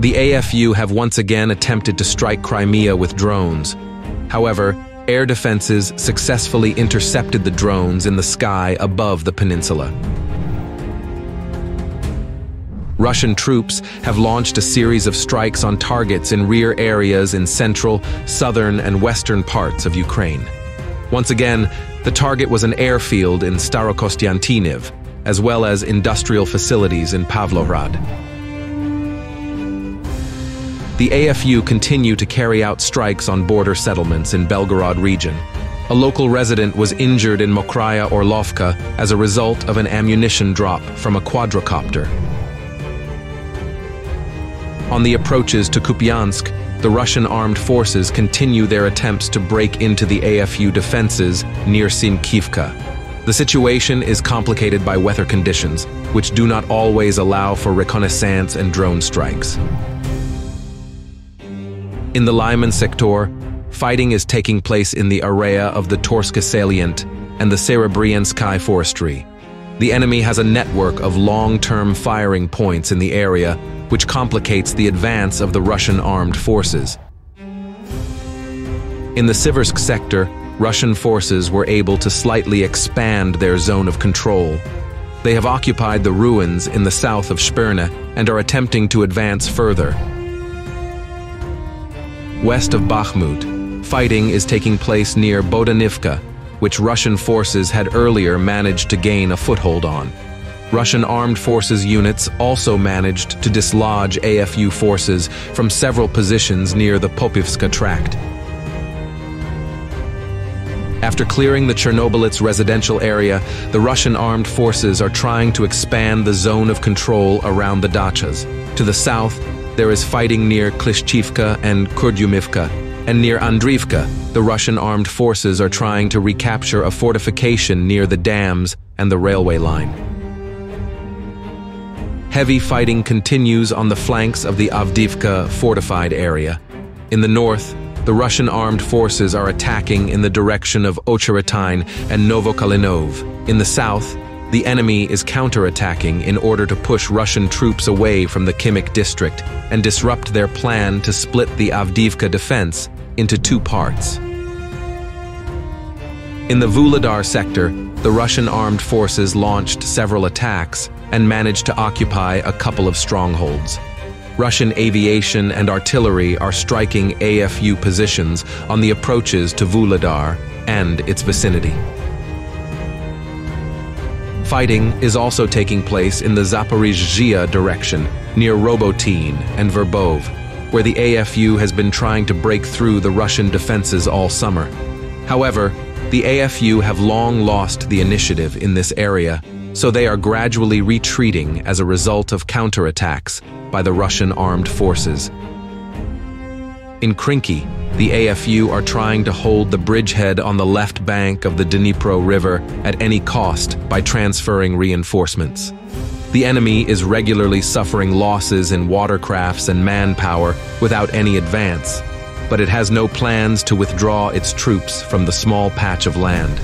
The AFU have once again attempted to strike Crimea with drones. However, air defenses successfully intercepted the drones in the sky above the peninsula. Russian troops have launched a series of strikes on targets in rear areas in central, southern, and western parts of Ukraine. Once again, the target was an airfield in Starokostiantiniv, as well as industrial facilities in Pavlohrad. The AFU continue to carry out strikes on border settlements in Belgorod region. A local resident was injured in Mokraya Orlovka as a result of an ammunition drop from a quadricopter. On the approaches to Kupiansk, the Russian armed forces continue their attempts to break into the AFU defenses near Sinkivka. The situation is complicated by weather conditions, which do not always allow for reconnaissance and drone strikes. In the Lyman sector, fighting is taking place in the area of the Torska salient and the Serebrianskaya forestry. The enemy has a network of long-term firing points in the area, which complicates the advance of the Russian armed forces. In the Siversk sector, Russian forces were able to slightly expand their zone of control. They have occupied the ruins in the south of Shpyrna and are attempting to advance further. West of Bakhmut, fighting is taking place near Bodanivka, which Russian forces had earlier managed to gain a foothold on. Russian armed forces units also managed to dislodge AFU forces from several positions near the Popivska tract. After clearing the Chernobylets residential area, the Russian armed forces are trying to expand the zone of control around the dachas. To the south, there is fighting near Klishchivka and Kurdyumivka, and near Andriivka, the Russian armed forces are trying to recapture a fortification near the dams and the railway line. Heavy fighting continues on the flanks of the Avdiivka fortified area. In the north, the Russian armed forces are attacking in the direction of Ocheretine and Novokalinov. In the south, the enemy is counterattacking in order to push Russian troops away from the Kimik district and disrupt their plan to split the Avdiivka defense into two parts. In the Vuhledar sector, the Russian armed forces launched several attacks and managed to occupy a couple of strongholds. Russian aviation and artillery are striking AFU positions on the approaches to Vuhledar and its vicinity. Fighting is also taking place in the Zaporizhzhia direction, near Robotyne and Verbov, where the AFU has been trying to break through the Russian defenses all summer. However, the AFU have long lost the initiative in this area, so they are gradually retreating as a result of counterattacks by the Russian armed forces. In Krinky, the AFU are trying to hold the bridgehead on the left bank of the Dnipro River at any cost by transferring reinforcements. The enemy is regularly suffering losses in watercrafts and manpower without any advance, but it has no plans to withdraw its troops from the small patch of land.